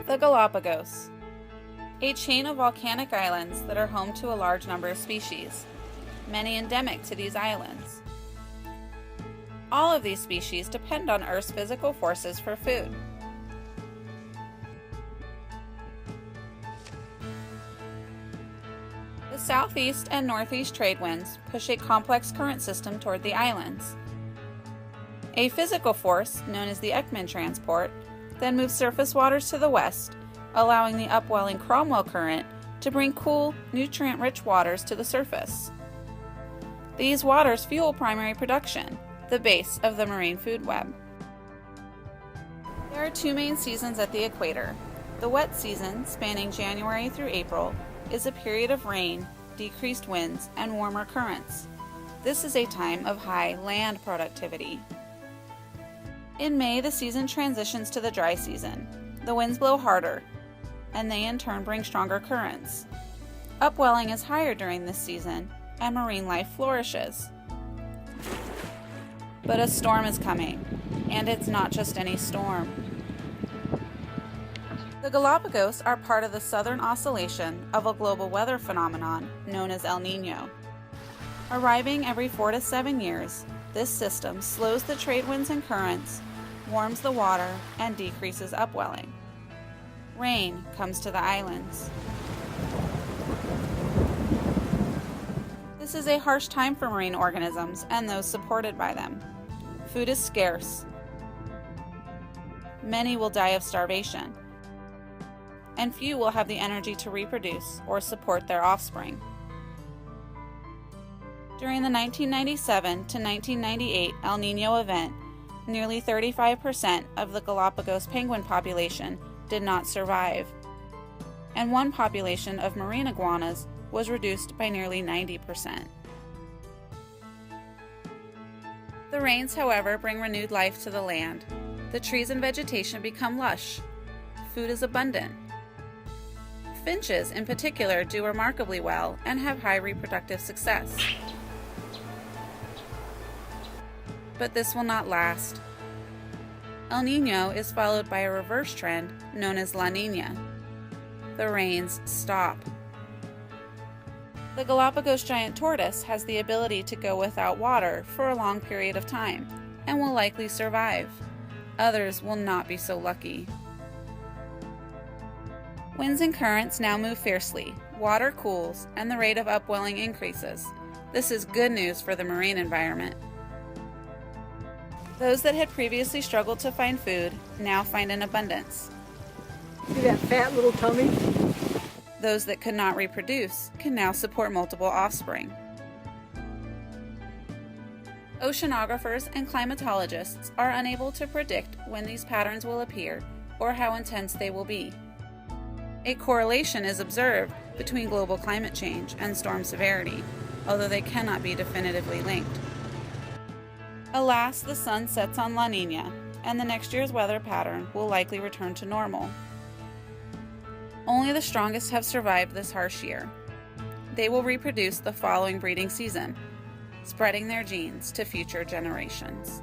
The Galapagos, a chain of volcanic islands that are home to a large number of species, many endemic to these islands. All of these species depend on Earth's physical forces for food. The southeast and northeast trade winds push a complex current system toward the islands. A physical force, known as the Ekman transport, then moves surface waters to the west, allowing the upwelling Cromwell current to bring cool, nutrient-rich waters to the surface. These waters fuel primary production, the base of the marine food web. There are two main seasons at the equator. The wet season, spanning January through April, is a period of rain, decreased winds, and warmer currents. This is a time of high land productivity. In May, the season transitions to the dry season. The winds blow harder, and they in turn bring stronger currents. Upwelling is higher during this season, and marine life flourishes. But a storm is coming, and it's not just any storm. The Galapagos are part of the southern oscillation of a global weather phenomenon known as El Niño. Arriving every 4 to 7 years, this system slows the trade winds and currents, warms the water, and decreases upwelling. Rain comes to the islands. This is a harsh time for marine organisms and those supported by them. Food is scarce. Many will die of starvation, and few will have the energy to reproduce or support their offspring. During the 1997 to 1998 El Niño event, nearly 35% of the Galapagos penguin population did not survive, and one population of marine iguanas was reduced by nearly 90%. The rains, however, bring renewed life to the land. The trees and vegetation become lush. Food is abundant. Finches, in particular, do remarkably well and have high reproductive success. But this will not last. El Niño is followed by a reverse trend known as La Niña. The rains stop. The Galapagos giant tortoise has the ability to go without water for a long period of time and will likely survive. Others will not be so lucky. Winds and currents now move fiercely, water cools, and the rate of upwelling increases. This is good news for the marine environment. Those that had previously struggled to find food now find an abundance. See that fat little tummy? Those that could not reproduce can now support multiple offspring. Oceanographers and climatologists are unable to predict when these patterns will appear or how intense they will be. A correlation is observed between global climate change and storm severity, although they cannot be definitively linked. Alas, the sun sets on La Niña, and the next year's weather pattern will likely return to normal. Only the strongest have survived this harsh year. They will reproduce the following breeding season, spreading their genes to future generations.